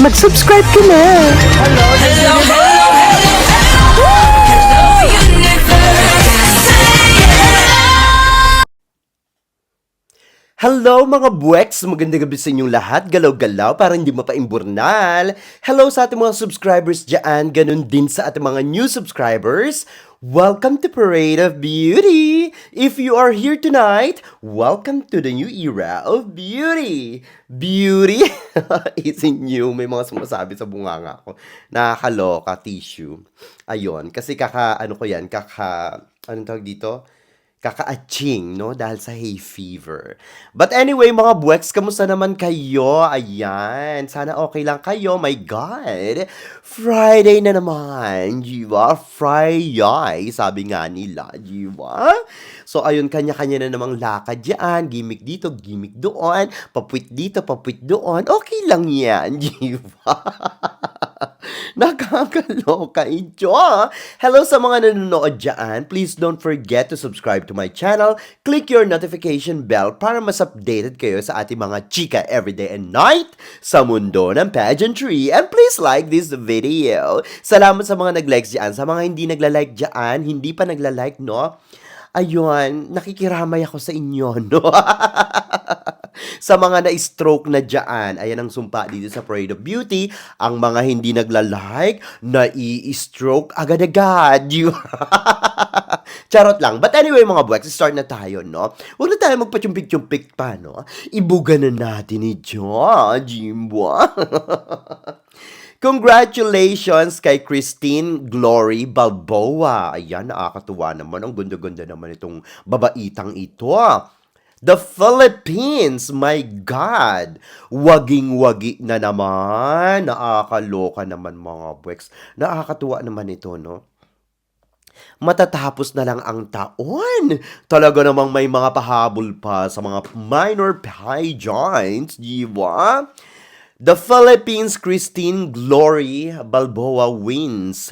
mag-subscribe ka na. Hello mga buweks! Magandang gabi sa inyong lahat. Galaw-galaw para hindi mapaimburnal. Hello sa ating mga subscribers dyan. Ganun din sa ating mga new subscribers. Welcome to Parade of Beauty! If you are here tonight, welcome to the new era of beauty! Beauty is new. May mga sumasabi sa bunganga ko. Nakakaloka, tissue. Ayun, kasi anong tawag dito? Kaka-aching, no? Dahil sa hay fever. But anyway, mga buweks, kamusta naman kayo? Ayan, sana okay lang kayo. My God! Friday na naman, diba? Friday, sabi nga nila, diba? So, ayun, kanya-kanya na namang lakad yan. Gimmick dito, gimmick doon. Papuit dito, papuit doon. Okay lang yan, diba? Nakakaloka ito. Hello sa mga nanonood dyan. Please don't forget to subscribe to my channel. Click your notification bell para mas updated kayo sa ating mga chika everyday and night sa mundo ng pageantry. And please like this video. Salamat sa mga nag-likes dyan. Sa mga hindi nagla-like dyan, hindi pa nagla-like, no? Ayun, nakikiramay ako sa inyo, no? Sa mga na-stroke na dyan, ayan ang sumpa dito sa Parade of Beauty, ang mga hindi nagla-like, na-i-stroke agad-agad. Charot lang. But anyway, mga buweks, start na tayo, no? Huwag na tayo magpachumpik-chumpik pa, no? Ibuga na natin ito, Jimbo. Congratulations kay Christine Glory Balboa. Ayan, nakakatuwa naman. Ang ganda-ganda naman itong babaitang ito. The Philippines, my God! Waging-wagi na naman. Nakakaloka naman mga buweks. Nakakatuwa naman ito, no? Matatapos na lang ang taon. Talaga namang may mga pahabol pa sa mga minor pageants, di ba? The Philippines Christine Glory Balboa wins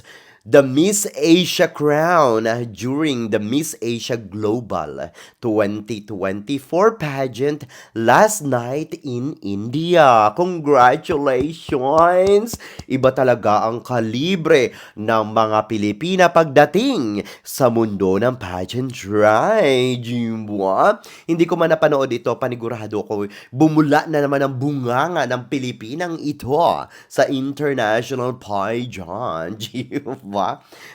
the Miss Asia crown during the Miss Asia Global 2024 pageant last night in India. Congratulations! Iba talaga ang kalibre ng mga Pilipina pagdating sa mundo ng pageantry. Jimbo, hindi ko man napanood ito, panigurado ko, bumula na naman ang bunganga ng Pilipinang ito sa international pageant. Jimbo,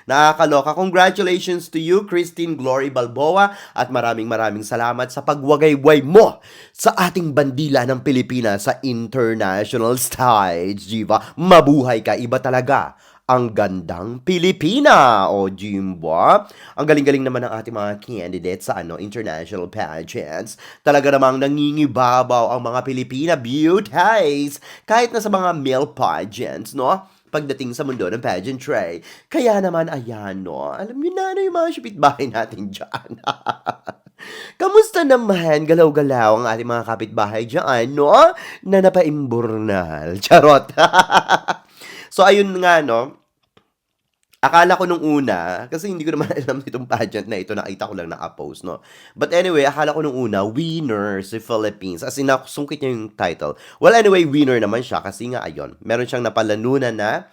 nakakaloka. Congratulations to you, Christine Glory Balboa, at maraming salamat sa pagwagayway mo sa ating bandila ng Pilipinas sa international stage, diba? Mabuhay ka, iba talaga ang gandang Pilipina, o Jimbo. Ang galing-galing naman ng ating mga candidates sa international pageants. Talaga namang nangingibabaw ang mga Pilipina beauties kahit na sa mga male pageants, no? Pagdating sa mundo ng pageantry. Kaya naman, ayan, no? Alam niyo na, yung mga kapitbahay natin dyan. Kamusta naman, galaw-galaw ang ating mga kapitbahay dyan, no? Na napaimburnal. Charot. So, ayun nga, no? Akala ko nung una, kasi hindi ko naman alam itong pageant na ito, nakita ko lang naka-post, no? But anyway, akala ko nung una, winner si Philippines. As in, sungkit niya yung title. Well, anyway, winner naman siya kasi nga, ayun, meron siyang napalanunan na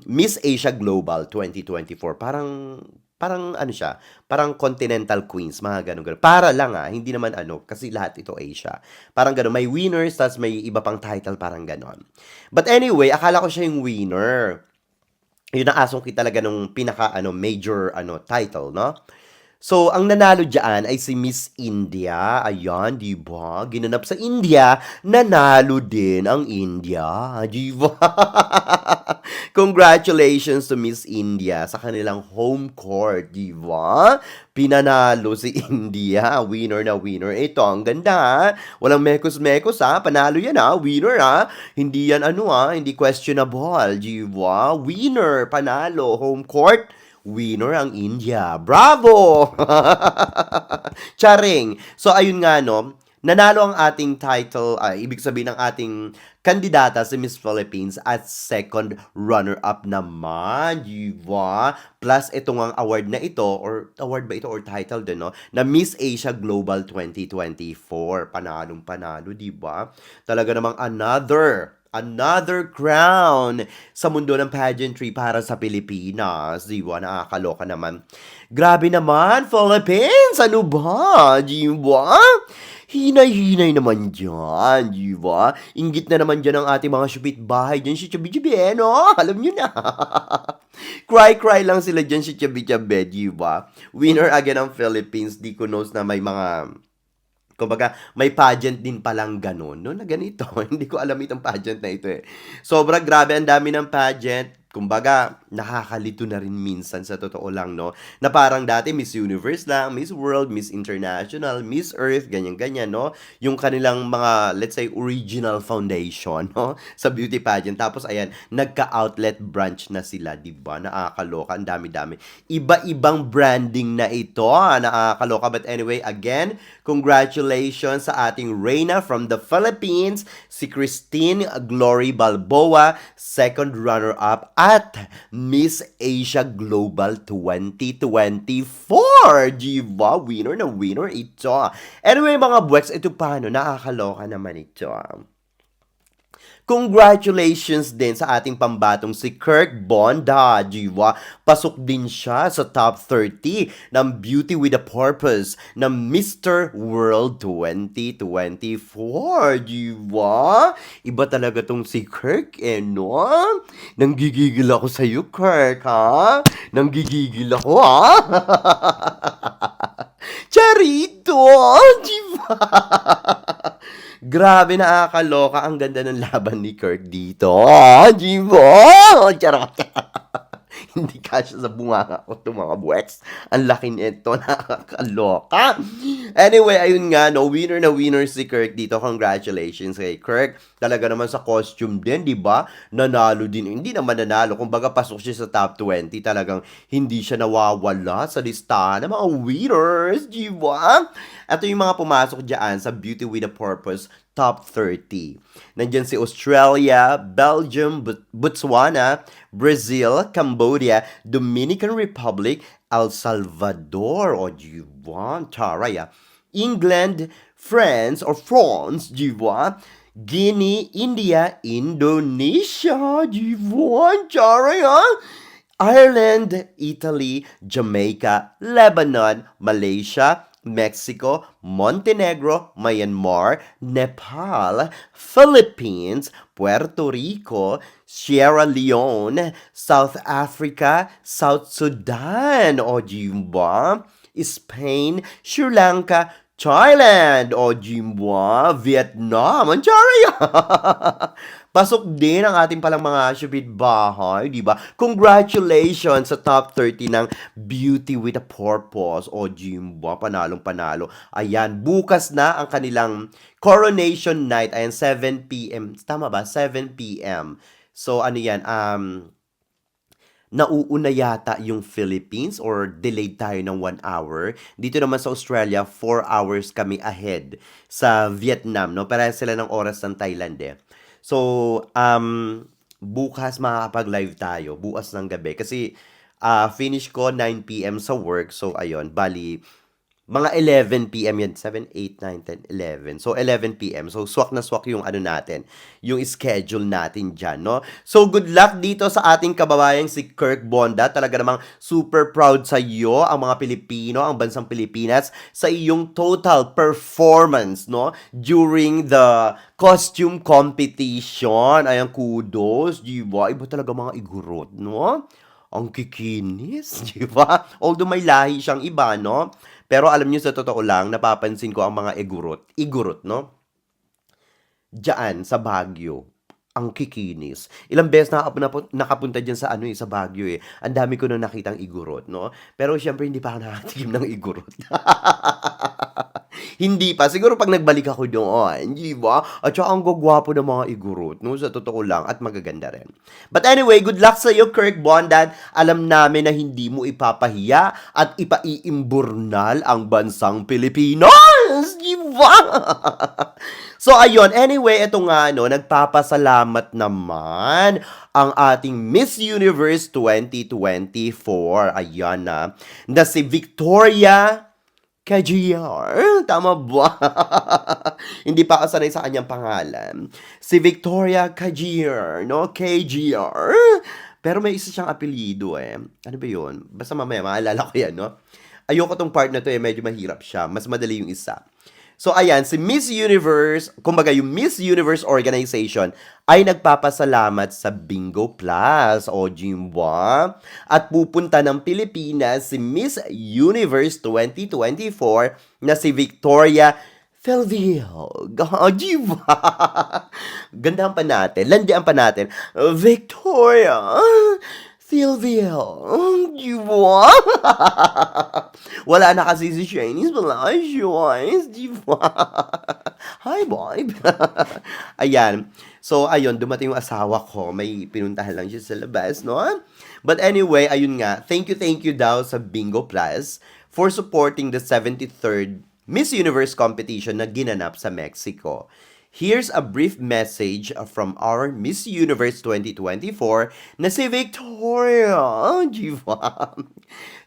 Miss Asia Global 2024. Parang ano siya, parang Continental Queens, mga ganun. Para lang hindi naman kasi lahat ito Asia. Parang ganun, may winners, tas may iba pang title, parang ganun. But anyway, akala ko siya yung winner. Yun ang asong kita talaga nung pinaka major title, no? So, ang nanalo diyan ay si Miss India. Ayan, di ba? Ginanap sa India, nanalo din ang India. Di ba? Congratulations to Miss India sa kanilang home court, di ba? Pinanalo si India. Winner na winner. Ito, ang ganda, ha? Walang mekos-mekos, ha? Panalo yan, ha? Winner, ha? Hindi yan, hindi questionable, di ba? Winner, panalo, home court. Winner ang India. Bravo! Charing. So, ayun nga, no? Nanalo ang ating title, ibig sabihin ng ating kandidata si Miss Philippines at second runner-up naman, diba? Plus, itong ang award na ito, or award ba ito, or title din, no? Na Miss Asia Global 2024. Panalong panalo, diba? Talaga namang another crown sa mundo ng pageantry para sa Pilipinas. Di ba? Nakakaloka naman. Grabe naman, Philippines! Ano ba? Di ba? Hinay-hinay naman dyan, di ba? Inggit na naman dyan ang ating mga syupit bahay dyan si Chabi-Chabi, no? Alam nyo na. Cry-cry lang sila dyan si Chabi-Chabi, di ba? Winner again ang Philippines. Di ko knows na may mga kumbaga, may pageant din palang ganun, no, na ganito. Hindi ko alam itong pageant na ito eh. Sobrang grabe, ang dami ng pageant. Kumbaga, nakakalito na rin minsan sa totoo lang, no? Na parang dati Miss Universe lang, Miss World, Miss International, Miss Earth, ganyan-ganyan, no? Yung kanilang mga, let's say, original foundation, no? Sa beauty pageant. Tapos, ayan, nagka-outlet branch na sila, di ba? Nakakaloka, ang dami-dami. Iba-ibang branding na ito, nakakaloka. But anyway, again, congratulations sa ating Reyna from the Philippines, si Christine Glory Balboa, second runner-up, at Miss Asia Global 2024. Diba? Winner na winner ito. Anyway, mga buweks, ito paano? Nakakaloka naman ito. Congratulations din sa ating pambatong si Kirk Bonda, diba? Pasok din siya sa top 30 ng Beauty with a Purpose ng Mr. World 2024, diba? Iba talaga tong si Kirk, no? Nanggigigil ako sa'yo, Kirk, ha? Nanggigigil ako, ha? Charito, diba? Grabe, nakakaloka. Ang ganda ng laban ni Kirk dito. Jibo! Charot! Hindi kasya sa bunganga ko ito, mga buweks. Ang laki nito, nakakaloka. Anyway, ayun nga, no, winner na winner si Kirk dito. Congratulations kay Kirk. Talaga naman sa costume din, di ba? Nanalo din. Hindi naman nanalo. Kung baga pasok siya sa top 20, talagang hindi siya nawawala sa listahan ng mga winners, di ba? Ito yung mga pumasok dyan sa Beauty with a Purpose top 30. Nandyan si Australia, Belgium, Botswana, Brazil, Cambodia, Dominican Republic, El Salvador, o diba? Taray, England, France, diba? Guinea, India, Indonesia, diba? Taray, Ireland, Italy, Jamaica, Lebanon, Malaysia, Mexico, Montenegro, Myanmar, Nepal, Philippines, Puerto Rico, Sierra Leone, South Africa, South Sudan, o diba? Spain, Sri Lanka, Thailand, o diba? Vietnam, ang tsara. Pasok din ang ating palang mga syupit bahay, di ba? Congratulations sa top 30 ng Beauty with a Purpose. O, Jimba, panalong panalo. Ayan, bukas na ang kanilang coronation night. Ayan, 7 p.m. Tama ba? 7 p.m. So, ano yan? Nauuna yata yung Philippines or delayed tayo ng 1 hour. Dito naman sa Australia, 4 hours kami ahead sa Vietnam, no? Parehas sila ng oras ng Thailand eh. So, bukas makakapag-live tayo, bukas ng gabi. Kasi, finish ko 9 p.m. sa work. So, ayun, bali, mga 11 p.m. yan. 7, 8, 9, 10, 11. So, 11 p.m. So, swak na swak yung ano natin, yung schedule natin dyan, no? So, good luck dito sa ating kababayang si Kirk Bonda. Talaga namang super proud sa iyo, ang mga Pilipino, ang bansang Pilipinas, sa iyong total performance, no? During the costume competition. Ayan, kudos, diba? Iba talaga mga igurot, no? Ang kikinis, di ba? Although may lahi siyang iba, no? Pero alam niyo sa totoo lang, napapansin ko ang mga igurot, no? Diyan sa Baguio, ang kikinis. Ilang beses nakapunta diyan sa ano sa Baguio eh. Ang dami ko na nakitang igurot, no? Pero syempre hindi pa ako nakatikim ng igurot. Hindi pa. Siguro pag nagbalik ako doon, di ba? At saka ang gagwapo ng mga igurot, no? Sa totoo lang, at magaganda rin. But anyway, good luck sa iyo, Kirk Bondan. Alam namin na hindi mo ipapahiya at ipaiimburnal ang bansang Pilipinas, di ba? So, ayun. Anyway, ito nga, no, nagpapasalamat naman ang ating Miss Universe 2024. Ayan na si Victoria Kajier, tama ba? Hindi pa ako sanay sa kanyang pangalan. Si Victoria Kajier, no? KGR. Pero may isa siyang apelyido eh. Ano ba yun? Basta mamaya, maalala ko yan, no? Ayoko tong part na to eh, medyo mahirap siya. Mas madali yung isa. So ayan, si Miss Universe, kumbaga yung Miss Universe organization ay nagpapasalamat sa Bingo Plus o Jimwa at pupunta ng Pilipinas si Miss Universe 2024 na si Victoria Felviog. Jimwa. Gandahan pa natin, landian pa natin. Victoria Sylvia, you what? Wala na kasi si Chinese Palacios, di ba? Hi, boy. Ayan. So, ayun, dumating yung asawa ko. May pinuntahan lang siya sa labas, no? But anyway, ayun nga. Thank you daw sa Bingo Plus for supporting the 73rd Miss Universe competition na ginanap sa Mexico. Here's a brief message from our Miss Universe 2024 na si Victoria. Diba?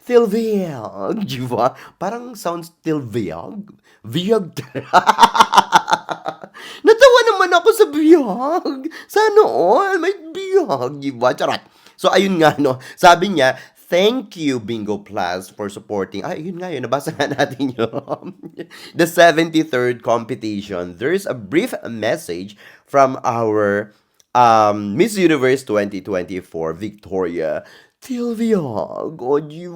Tilviag. Diba? Parang sounds Tilviag. Viag. Natawa naman ako sa biyag. Sana all may biyag. Diba? Charot. So, ayun nga, no. Sabi niya, thank you, Bingo Plus, for supporting. Ay, yun nga yun. Nabasa nga natin yun. The 73rd competition. There's a brief message from our Miss Universe 2024, Victoria Tilvia. God, you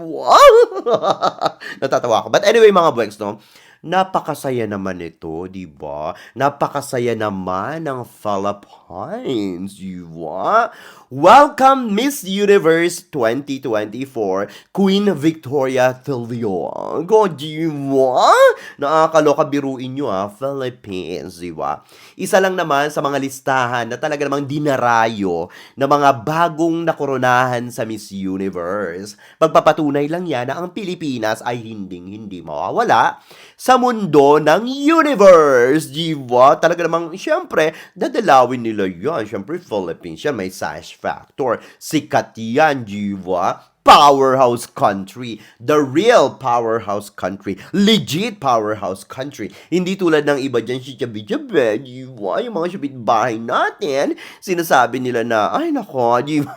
Natatawa ako. But anyway, mga buweks, no? Napakasaya naman ito, di ba? Napakasaya naman ng Philippines, di ba? Welcome Miss Universe 2024, Queen Victoria Tilvio. God, di ba? Nakakaloka, biruin nyo Philippines, di ba? Isa lang naman sa mga listahan na talaga namang dinarayo na mga bagong nakoronahan sa Miss Universe. Pagpapatunay lang yan na ang Pilipinas ay hindi mawawala sa mundo ng universe, diba? Talaga namang, syempre, dadalawin nila yan. Syempre, Philippines yan, may sash factor. Sikat yan, diba? Powerhouse country. The real powerhouse country. Legit powerhouse country. Hindi tulad ng iba dyan, si Chabi-Chabi, diba? Yung mga bahay natin, sinasabi nila na, ay nako, diba?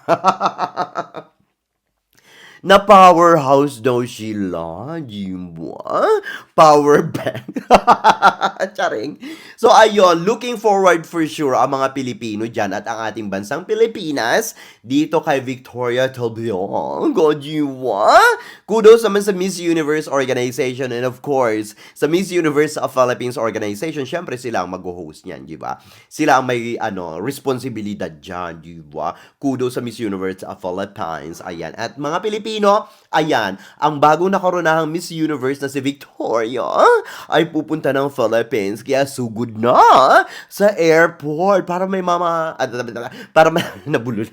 Na powerhouse daw sila, Jimwa. Power bank. Charing. So, ayun, looking forward for sure ang mga Pilipino dyan at ang ating bansang Pilipinas dito kay Victoria Telbion. God, Jimwa. Kudos naman sa Miss Universe organization and of course, sa Miss Universe of Philippines organization, syempre sila ang mag-host niyan, di ba? Sila ang may, responsibilidad dyan, di ba? Kudos sa Miss Universe of Philippines. Ayan. At mga Pilipino, ayan, ang bagong nakaronahang Miss Universe na si Victoria ay pupunta ng Philippines. Kaya sugod na sa airport para may para may nabulol.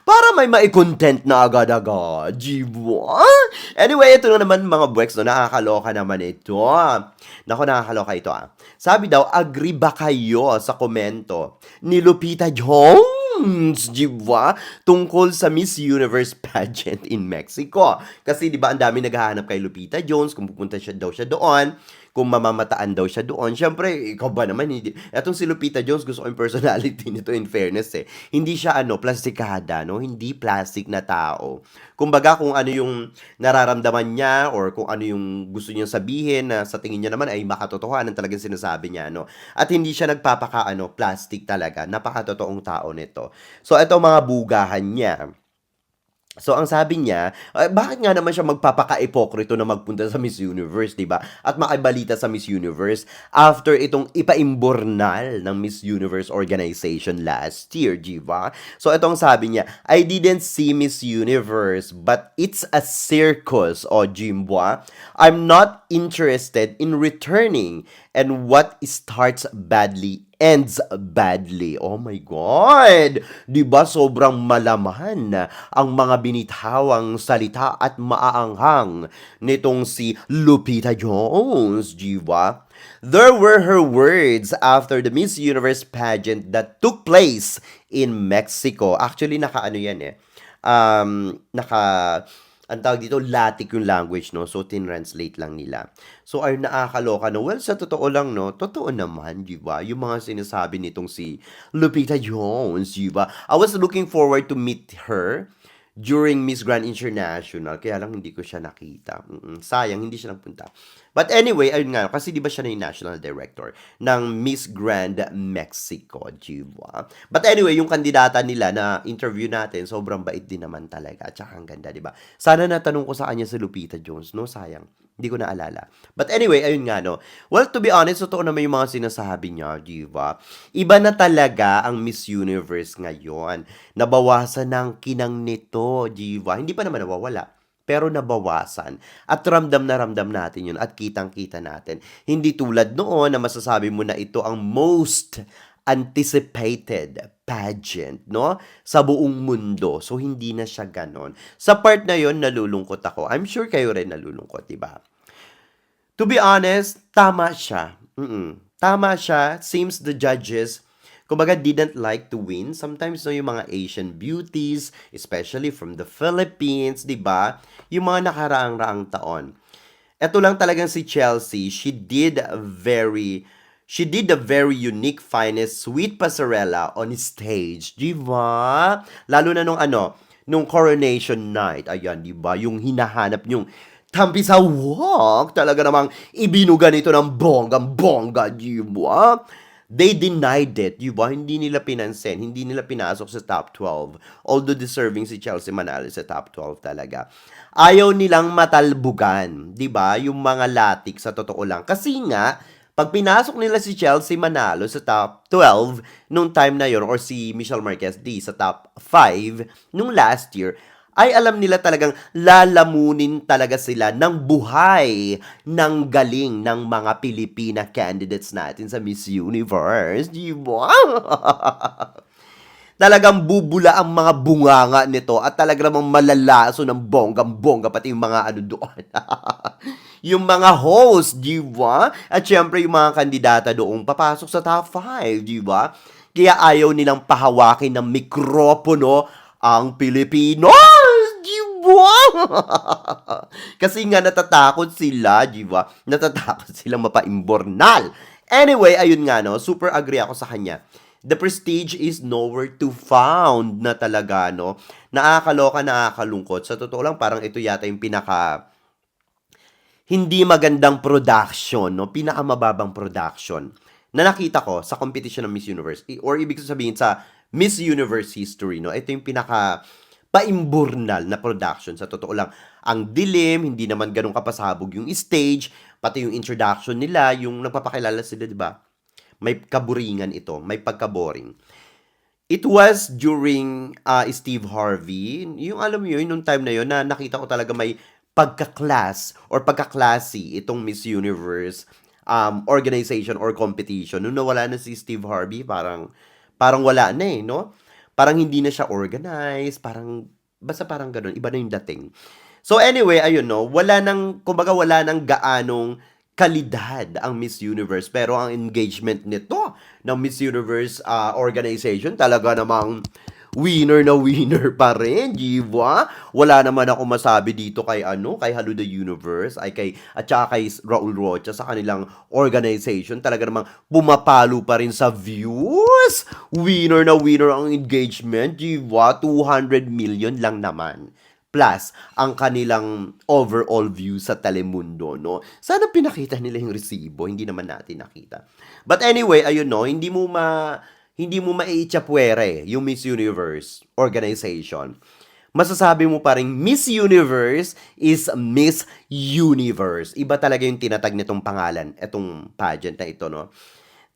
Para may mai-content na agad-agad. Diba? Anyway, ito na naman mga buweks, no? Nakakaloka naman ito. Nako, nakakaloka ito Sabi daw, agree ba kayo sa komento ni Lupita Jones, diba? Tungkol sa Miss Universe pageant in Mexico. Kasi diba, ang dami naghahanap kay Lupita Jones kung pupunta siya doon, kung mamamataan daw siya doon. Siyempre, ikaw ba naman, hindi. Etong si Lupita Jones, gusto ko yung personality nito in fairness Hindi siya plastikada, no? Hindi plastic na tao. Kumbaga, kung ano yung nararamdaman niya or kung ano yung gusto niyang sabihin na sa tingin niya naman ay makatotohanan talagang sinasabi niya, no? At hindi siya nagpapaka, plastic talaga. Napakatotoong tao nito. So, ito mga bugahan niya. So, ang sabi niya, bakit nga naman siya magpapaka-ipokrito na magpunta sa Miss Universe, di ba? At makibalita sa Miss Universe after itong ipaimbornal ng Miss Universe organization last year, di ba? So, itong sabi niya, I didn't see Miss Universe, but it's a circus, o Jimboa. I'm not interested in returning, and what starts badly ends badly. Oh my God! Diba sobrang malaman ang mga binitawang salita at maaanghang nitong si Lupita Jones, diba? There were her words after the Miss Universe pageant that took place in Mexico. Actually, naka-ano yan naka ang tawag dito, Latik yung language, no? So, tinranslate lang nila. So, ay nakakaloka, no? Well, sa totoo lang, no? Totoo naman, di ba? Yung mga sinasabi nitong si Lupita Jones, di ba? I was looking forward to meet her during Miss Grand International. Kaya lang hindi ko siya nakita. Sayang, hindi siya nagpunta. But anyway, ayun nga, kasi di ba siya na yung national director ng Miss Grand Mexico, di ba? But anyway, yung kandidata nila na interview natin, sobrang bait din naman talaga. At saka ang ganda, di ba? Sana natanong ko sa kanya si Lupita Jones, no? Sayang. Hindi ko naalala. But anyway, ayun nga, no? Well, to be honest, totoo naman yung mga sinasabi niya, di ba? Iba na talaga ang Miss Universe ngayon. Nabawasan ng kinang nito, di ba? Hindi pa naman nawawala. Pero nabawasan. At ramdam na ramdam natin yun at kitang-kita natin. Hindi tulad noon na masasabi mo na ito ang most anticipated pageant, no? Sa buong mundo. So, hindi na siya ganon. Sa part na yon nalulungkot ako. I'm sure kayo rin nalulungkot, di ba? To be honest, tama siya. Tama siya. Seems the judges, kumbaga, didn't like to win. Sometimes, no, yung mga Asian beauties, especially from the Philippines, di ba? Yung mga nakaraang-raang taon. Ito lang talagang si Chelsea, she did a very unique finest sweet passerella on stage, di ba? Lalo na nung coronation night, ayan, di ba? Yung hinahanap yung tampisawak, talaga namang ibinuga nito ng bonggang-bongga, di ba? They denied it, di ba? Hindi nila pinansin, hindi nila pinasok sa top 12. Although deserving si Chelsea Manalo sa top 12 talaga. Ayaw nilang matalbugan, di ba? Yung mga latik sa totoo lang. Kasi nga, pag pinasok nila si Chelsea Manalo sa top 12 nung time na yon or si Michelle Marquez D sa top 5 nung last year, ay alam nila talagang lalamunin talaga sila ng buhay ng galing ng mga Pilipina candidates natin sa Miss Universe. Di ba? Talagang bubula ang mga bunganga nito at talaga namang malalaso ng bonggang-bongga pati yung mga doon. Yung mga host, di ba? At syempre yung mga kandidata doon papasok sa top 5, di ba? Kaya ayaw nilang pahawakin ng mikropono ang Pilipino. Di ba? Kasi nga natatakot sila, di ba? Natatakot silang mapaimbornal. Anyway, ayun nga, no? Super agree ako sa kanya. The prestige is nowhere to found na talaga, no? Nakakaloka, nakakalungkot. Sa totoo lang, parang ito yata yung hindi magandang production, no? Pinakamababang production na nakita ko sa competition ng Miss Universe. Or ibig sabihin sa Miss Universe history, no? Ito yung paimburnal na production. Sa totoo lang, ang dilim, hindi naman ganun kapasabog yung stage, pati yung introduction nila, yung nagpapakilala sila, di ba? May kaburingan ito, may pagkaboring. It was during Steve Harvey, yung alam mo yun, nung time na yun, na nakita ko talaga may pagka-class or pagka-classy itong Miss Universe organization or competition. Nung nawala na si Steve Harvey, parang wala na no? Parang hindi na siya organized, basta parang ganun, iba na yung dating. So anyway, ayun no, kumbaga wala nang gaanong kalidad ang Miss Universe. Pero ang engagement nito ng Miss Universe organization talaga namang winner na winner pa rin, di ba? Wala naman ako masabi dito kay Hello the Universe, at saka kay Raul Rocha sa kanilang organization. Talaga namang pumapalo pa rin sa views. Winner na winner ang engagement, di ba? 200 million lang naman plus ang kanilang overall view sa Telemundo, no? Sana pinakita nila yung resibo, hindi naman natin nakita. But anyway, ayun no, hindi mo maiitsapwere yung Miss Universe organization. Masasabi mo pa rin Miss Universe is Miss Universe. Iba talaga yung tinatag nitong pangalan, etong pageant na ito, no?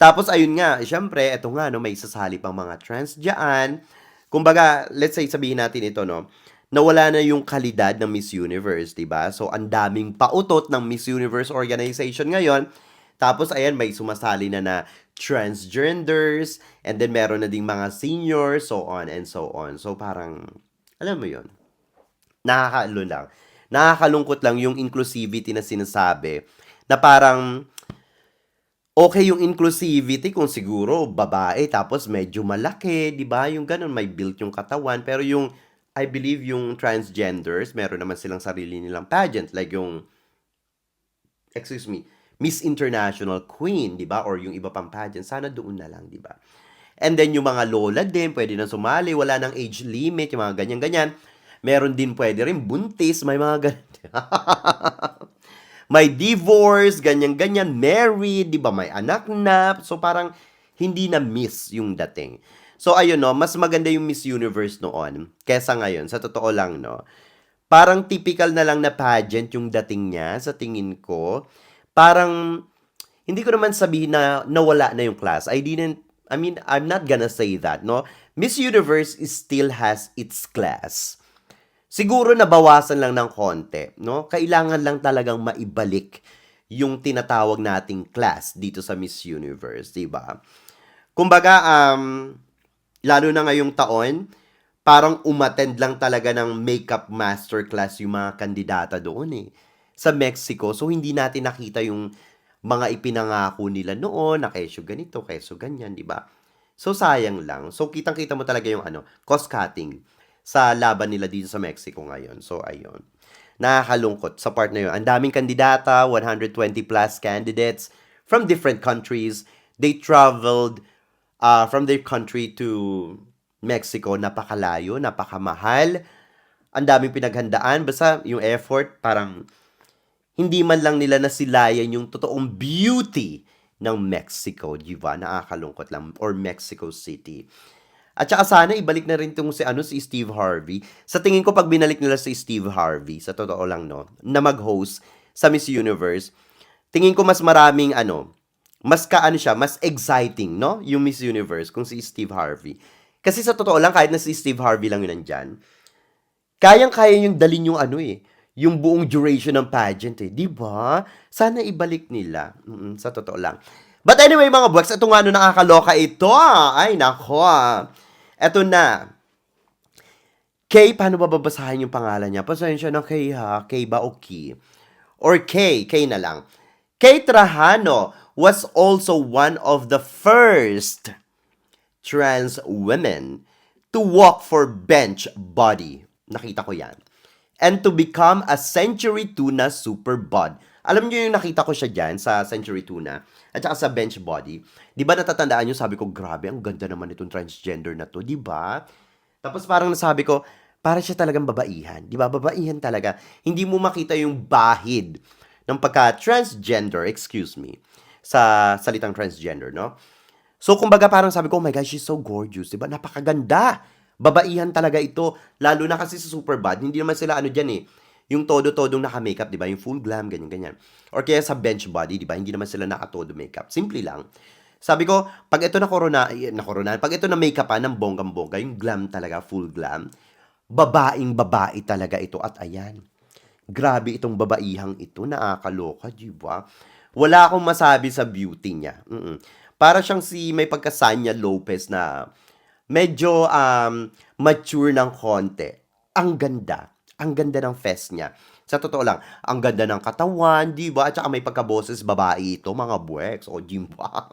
Tapos ayun nga, syempre, eto nga no, may sasali pang mga trans diyan. Kumbaga, let's say sabihin natin ito no, nawala na yung kalidad ng Miss Universe, 'di ba? So ang daming pautot ng Miss Universe organization ngayon. Tapos ayan, may sumasali na transgenders, and then meron na ding mga seniors, so on and so on. So parang alam mo 'yon. Lang. Nakakalungkot lang yung inclusivity na sinasabi na parang okay yung inclusivity kung siguro babae tapos medyo malaki, 'di ba? Yung ganun may built yung katawan, pero yung I believe yung transgenders, meron naman silang sarili nilang pageant. Like yung, excuse me, Miss International Queen, di ba? Or yung iba pang pageant. Sana doon na lang, di ba? And then yung mga lola din, pwede na sumali. Wala nang age limit, yung mga ganyan-ganyan. Meron din pwede rin buntis, may mga ganyan. May divorce, ganyan-ganyan, married, di ba? May anak na. So parang hindi na miss yung dating. So ayun no, mas maganda yung Miss Universe noon kesa ngayon. Sa totoo lang no. Parang typical na lang na pageant yung dating niya sa tingin ko. Parang hindi ko naman sabihin na nawala na yung class. I mean, I'm not gonna say that, no? Miss Universe still has its class. Siguro nabawasan lang ng konti, no? Kailangan lang talagang maibalik yung tinatawag nating class dito sa Miss Universe, 'di ba? Kumbaga, lalo na ngayong taon, parang umattend lang talaga ng makeup masterclass yung mga kandidata doon eh. Sa Mexico. So, hindi natin nakita yung mga ipinangako nila noon na kesyo ganito, kesyo ganyan, di ba? So, sayang lang. So, kitang-kita mo talaga yung cost cutting sa laban nila dito sa Mexico ngayon. So, ayun. Nakakalungkot sa part na yun. Ang daming kandidata, 120 plus candidates from different countries. They traveled from their country to Mexico. Napakalayo, napakamahal. Ang daming pinaghandaan. Basta yung effort, parang hindi man lang nila nasilayan yung totoong beauty ng Mexico, di ba? Nakakalungkot lang. Or Mexico City. At saka sana ibalik na rin tong si Steve Harvey. Sa tingin ko pag binalik nila si Steve Harvey, sa totoo lang no, na mag-host sa Miss Universe, tingin ko mas maraming mas siya, mas exciting, no? Yung Miss Universe kung si Steve Harvey. Kasi sa totoo lang kahit na si Steve Harvey lang yun nandyan, kayang-kaya yung dalin yung yung buong duration ng pageant eh. Di ba? Sana ibalik nila. Sa totoo lang. But anyway, mga buwaks, ito nga nakakaloka ito. Ay, nako. Ito na. Kay, paano ba babasahin yung pangalan niya? Pasensya na Kay ha. Kay ba o Key? Or Kay na lang. Kay Trajano was also one of the first trans women to walk for bench body. Nakita ko yan. And to become a Century Tuna Super Bod. Alam niyo yung nakita ko siya dyan sa Century Tuna at saka sa bench body. Di ba natatandaan niyo, sabi ko, grabe, ang ganda naman itong transgender na to, di ba? Tapos parang nasabi ko, para siya talagang babaihan. Di ba? Babaihan talaga. Hindi mo makita yung bahid ng pagka-transgender, excuse me, sa salitang transgender, no? So, kumbaga parang sabi ko, oh my gosh, she's so gorgeous. Diba? Napakaganda. Babaihan talaga ito. Lalo na kasi sa Superbad, hindi naman sila dyan eh. Yung todo-todong naka-makeup, diba? Yung full glam, ganyan-ganyan. Or kaya sa bench body, diba? Hindi naman sila naka-todo makeup. Simple lang. Sabi ko, pag ito pag ito na makeup ng bonggang-bongga, yung glam talaga, full glam, babaing-babae talaga ito. At ayan, grabe itong babaihang ito, nakakaloka, diba? Wala akong masabi sa beauty niya. Para siyang may pagka-Sanya Lopez na medyo mature ng konti. Ang ganda. Ang ganda ng face niya. Sa totoo lang, ang ganda ng katawan, di ba? At saka may pagka-boses babae ito, mga buweks. O, jimba.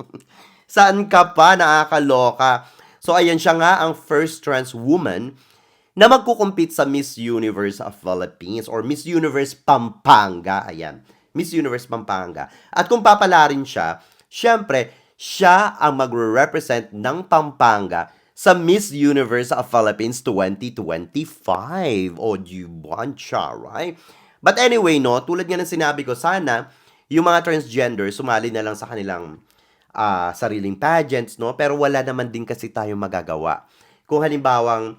Saan ka pa? Nakakaloka. So, ayan siya nga ang first trans woman na magkukumpit sa Miss Universe of Philippines or Miss Universe Pampanga. Ayan. Miss Universe Pampanga. At kung papalarin siya, syempre, siya ang magre-represent ng Pampanga sa Miss Universe of Philippines 2025. O, diban siya, right? But anyway, no, tulad nga ng sinabi ko, sana yung mga transgender sumali na lang sa kanilang sariling pageants, no? Pero wala naman din kasi tayong magagawa. Kung halimbawang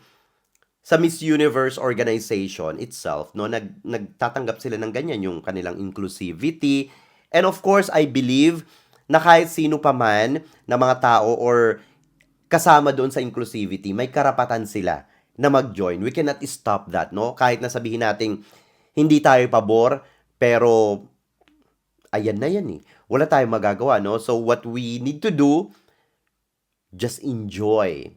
sa Miss Universe organization itself, no, nagtatanggap sila ng ganyan, yung kanilang inclusivity. And of course, I believe na kahit sino pa man na mga tao or kasama doon sa inclusivity, may karapatan sila na mag-join. We cannot stop that, no? Kahit na sabihin nating hindi tayo pabor, pero ayan na yan eh. Wala tayong magagawa, no? So what we need to do, just enjoy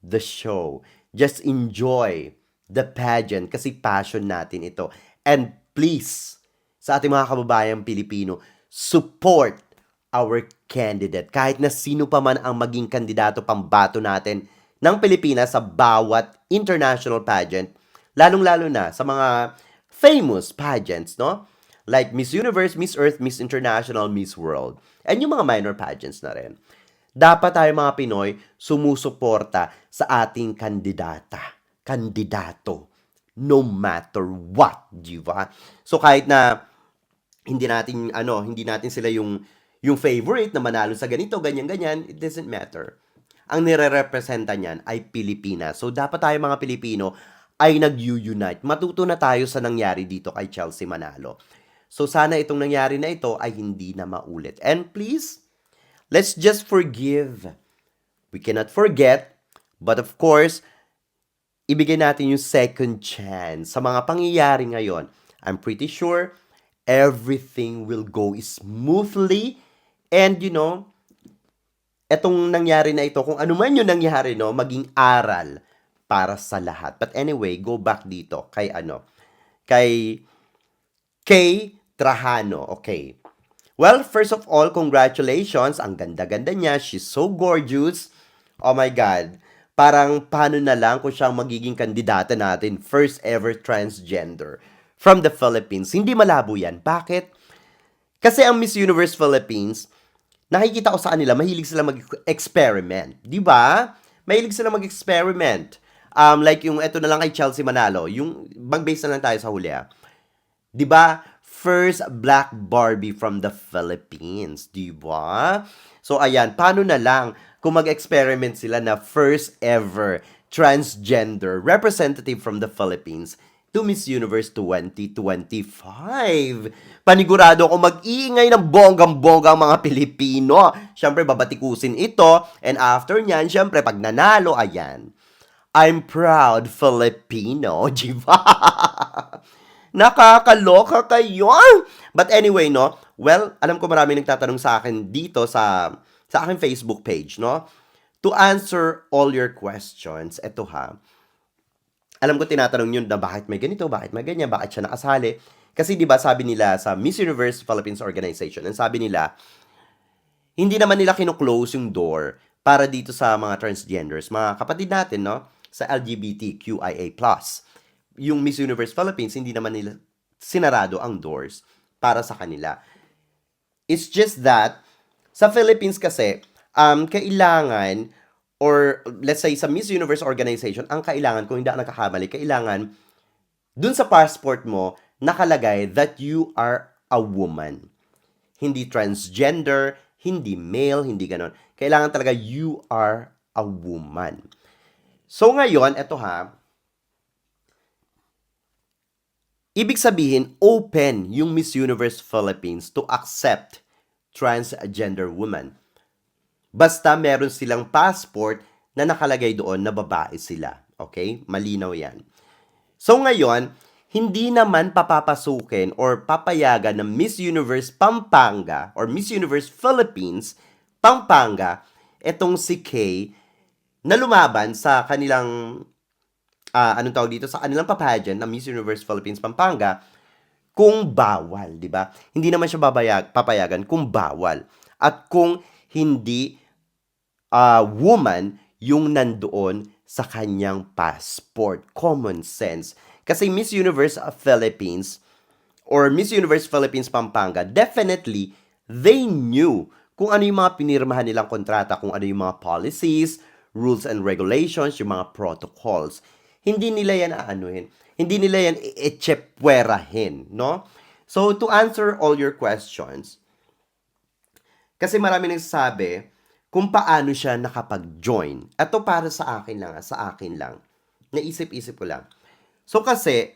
the show. Just enjoy the pageant kasi passion natin ito. And please, sa ating mga kababayang Pilipino, support our candidate. Kahit na sino pa man ang maging kandidato pambato natin ng Pilipinas sa bawat international pageant, Lalong-lalo na sa mga famous pageants, no? Like Miss Universe, Miss Earth, Miss International, Miss World. And yung mga minor pageants na rin. Dapat tayo mga Pinoy sumusuporta sa ating kandidato, no matter what, di ba? So kahit na hindi natin sila yung favorite na manalo sa ganito, ganyan-ganyan, it doesn't matter. Ang nire-representa niyan ay Pilipinas. So dapat tayo mga Pilipino ay nag-unite. Matuto na tayo sa nangyari dito kay Chelsea Manalo. So sana itong nangyari na ito ay hindi na maulit. And please, let's just forgive. We cannot forget, but of course, ibigay natin yung second chance sa mga pangyayari ngayon. I'm pretty sure everything will go smoothly and etong nangyari na ito, kung ano man yung nangyari, no, maging aral para sa lahat. But anyway, go back dito kay Kay Trajano. Okay. Well, first of all, congratulations. Ang ganda-ganda niya. She's so gorgeous. Oh my God. Parang paano na lang kung siyang magiging kandidata natin, first ever transgender from the Philippines. Hindi malabo yan. Bakit? Kasi ang Miss Universe Philippines, nakikita ko sa kanila, mahilig sila mag-experiment. Di ba? Mahilig sila mag-experiment. Like yung eto na lang kay Chelsea Manalo, yung mag-base na lang tayo sa huli. 'Di ba? First black Barbie from the Philippines, 'di ba? So ayan, paano na lang kung mag-experiment sila na first ever transgender representative from the Philippines to Miss Universe 2025. Panigurado ako mag-iingay ng bonggang-bongga ang mga Pilipino. Siyempre, babatikusin ito. And after nyan, siyempre, pag nanalo, ayan. I'm proud Filipino, di ba? Nakakaloka kayo. But anyway, no? Well, alam ko marami nagtatanong sa akin dito sa aking Facebook page, no? To answer all your questions, eto ha. Alam ko tinatanong yun na bakit may ganito, bakit may ganyan, bakit siya nakasali. Kasi di ba sabi nila sa Miss Universe Philippines Organization, and sabi nila, hindi naman nila kino-close yung door para dito sa mga transgenders, mga kapatid natin, no? Sa LGBTQIA+. Yung Miss Universe Philippines, hindi naman nila sinarado ang doors para sa kanila. It's just that, sa Philippines kasi, kailangan, or let's say sa Miss Universe Organization, ang kailangan, kung hindi ako nakakamali, kailangan, dun sa passport mo, nakalagay that you are a woman. Hindi transgender, hindi male, hindi ganon. Kailangan talaga you are a woman. So ngayon, eto ha, ibig sabihin, open yung Miss Universe Philippines to accept transgender women. Basta meron silang passport na nakalagay doon na babae sila. Okay? Malinaw yan. So ngayon, hindi naman papapasukin or papayagan ng Miss Universe Pampanga or Miss Universe Philippines Pampanga etong si Kay na lumaban sa kanilang anong tawag dito, sa kanilang papageant ng Miss Universe Philippines Pampanga kung bawal, di ba? Hindi naman siya papayagan kung bawal. At kung hindi woman yung nandoon sa kanyang passport. Common sense. Kasi Miss Universe Philippines or Miss Universe Philippines Pampanga, definitely, they knew kung ano yung mga pinirmahan nilang kontrata, kung ano yung mga policies, rules and regulations, yung mga protocols. Hindi nila yan aanuhin. Hindi nila yan echepwerahin, no? So, to answer all your questions, kasi marami nagsasabi kung paano siya nakapag-join. Ito para sa akin lang. Naisip-isip ko lang. So, kasi,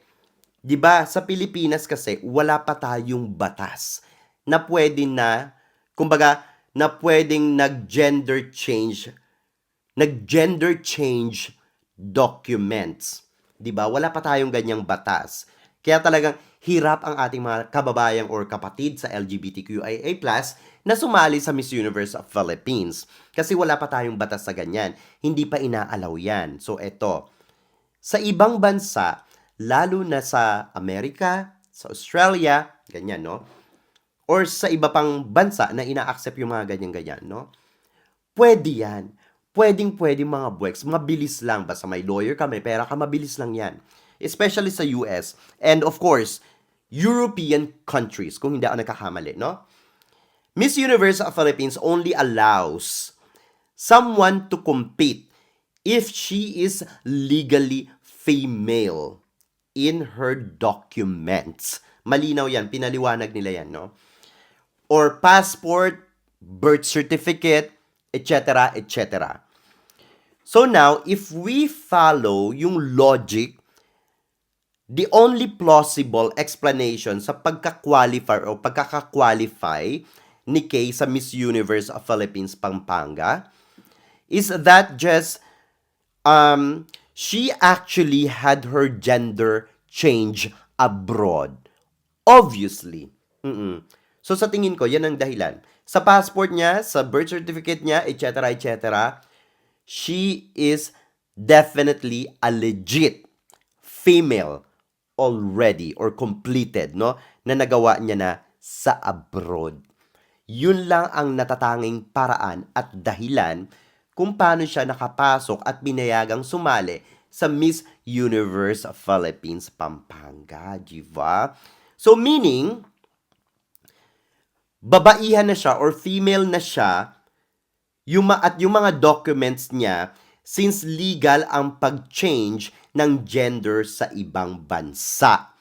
di ba, sa Pilipinas kasi, wala pa tayong batas na pwede na, kumbaga, na pwedeng nag-gender change documents. 'Di ba? Wala pa tayong ganyang batas. Kaya talagang hirap ang ating mga kababayan or kapatid sa LGBTQIA+ na sumali sa Miss Universe of Philippines. Kasi wala pa tayong batas sa ganyan. Hindi pa inaalaw yan. So eto, sa ibang bansa, lalo na sa Amerika, sa Australia, ganyan, no? Or sa iba pang bansa na ina-accept yung mga ganyan-ganyan, no? Pwede yan. Pwedeng-pwede mga buweks. Mabilis lang. Basta may lawyer ka, may pera ka, mabilis lang yan. especially sa US. And of course, European countries, kung hindi ako nagkakamali, no? Miss Universe of Philippines only allows someone to compete if she is legally female in her documents. Malinaw yan, pinaliwanag nila yan, no? Or passport, birth certificate, etc., etc. So now, if we follow yung logic, the only plausible explanation sa pagka-qualify o pagkaka-qualify ni Kay sa Miss Universe of Philippines Pampanga is that just she actually had her gender change abroad. Obviously. So sa tingin ko, yan ang dahilan. Sa passport niya, sa birth certificate niya, etc., etc., she is definitely a legit female already or completed, no? Na nagawa niya na sa abroad. Yun lang ang natatanging paraan at dahilan kung paano siya nakapasok at binayagang sumali sa Miss Universe Philippines Pampanga, diba? So meaning, babaihan na siya or female na siya at yung mga documents niya since legal ang pag-change ng gender sa ibang bansa.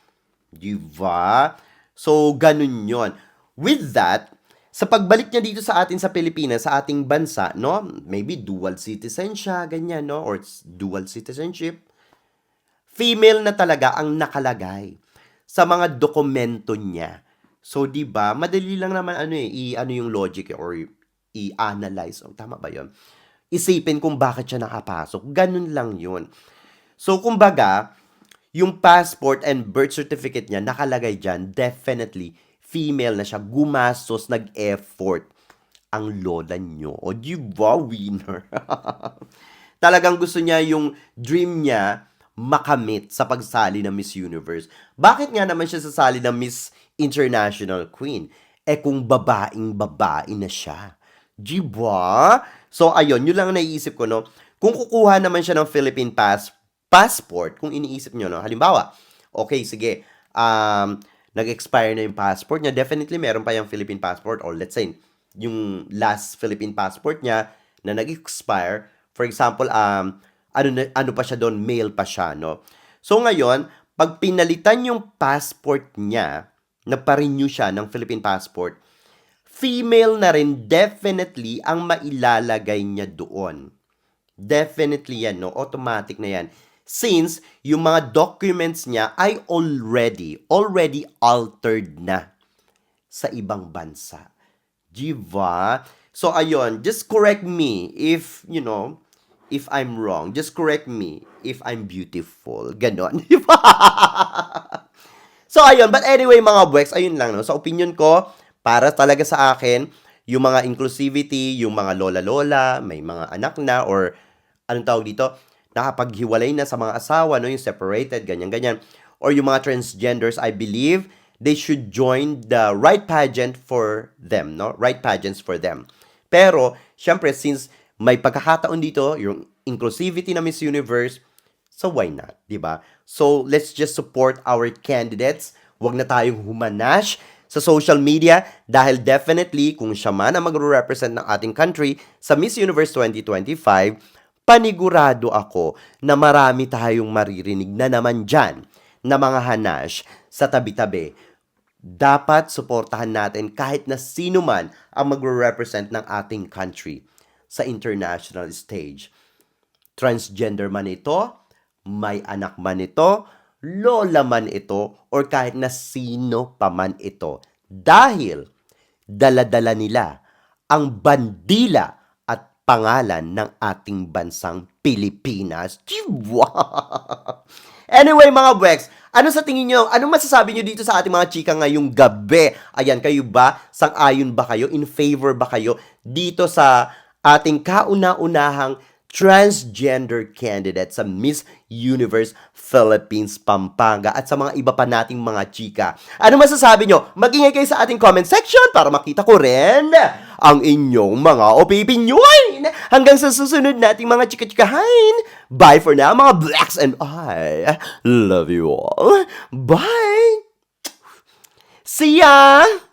Diba? So, ganun yon. With that, sa pagbalik niya dito sa atin sa Pilipinas, sa ating bansa, no? Maybe dual citizen siya, ganyan, no? Or dual citizenship. Female na talaga ang nakalagay sa mga dokumento niya. So, di ba, madali lang naman ano yung logic or i-analyze. Oh, tama ba yun? Isipin kung bakit siya nakapasok. Ganun lang yun. So, kumbaga, yung passport and birth certificate niya, nakalagay dyan, definitely, female na siya. Gumastos, nag-effort ang lola nyo. O, di ba, winner? Talagang gusto niya yung dream niya makamit sa pagsali ng Miss Universe. Bakit nga naman siya sasali ng Miss International Queen? Kung babae na siya. Diba? So, ayun, yun lang naiisip ko, no? Kung kukuha naman siya ng Philippine passport, kung iniisip nyo, no? Halimbawa, okay, sige, nag-expire na yung passport niya, definitely meron pa yung Philippine passport, or let's say, yung last Philippine passport niya na nag-expire, for example, ano pa siya doon, male pa siya, no? So, ngayon, pag pinalitan yung passport niya, na pa-renew siya ng Philippine passport, female na rin definitely ang mailalagay niya doon. Definitely yan, no? Automatic na yan. Since yung mga documents niya ay already altered na sa ibang bansa. Diba? So, ayun, just correct me if, if I'm wrong. Just correct me if I'm beautiful. Ganon. Diba? So, ayun. But anyway, mga buweks, ayun lang, no? Sa opinion ko, para talaga sa akin, yung mga inclusivity, yung mga lola-lola, may mga anak na, or anong tawag dito, nakapaghiwalay na sa mga asawa, no, yung separated, ganyan-ganyan. Or yung mga transgenders, I believe, they should join the right pageant for them, no? Right pageants for them. Pero, syempre, since may pagkakataon dito, yung inclusivity na Miss Universe, so why not, di ba? So, let's just support our candidates. Huwag na tayong humanash sa social media dahil definitely kung siya man ang magre-represent ng ating country sa Miss Universe 2025, panigurado ako na marami tayong maririnig na naman dyan na mga hanash sa tabi-tabi. Dapat suportahan natin kahit na sino man ang magre-represent ng ating country sa international stage. Transgender man ito, may anak man ito, lola man ito, or kahit na sino pa man ito. Dahil dala-dala nila ang bandila at pangalan ng ating bansang Pilipinas. Diba? Anyway, mga Bwex, ano sa tingin nyo? Ano masasabi nyo dito sa ating mga chika ngayong gabi? Ayan, kayo ba? Sang-ayon ba kayo? In favor ba kayo dito sa ating kauna-unahang transgender candidate sa Miss Universe Philippines Pampanga at sa mga iba pa nating mga chika? Ano masasabi nyo? Mag-ingay kayo sa ating comment section para makita ko rin ang inyong mga opinion. Hanggang sa susunod nating mga chika-chikahan. Bye for now, mga blacks, and I love you all. Bye! See ya!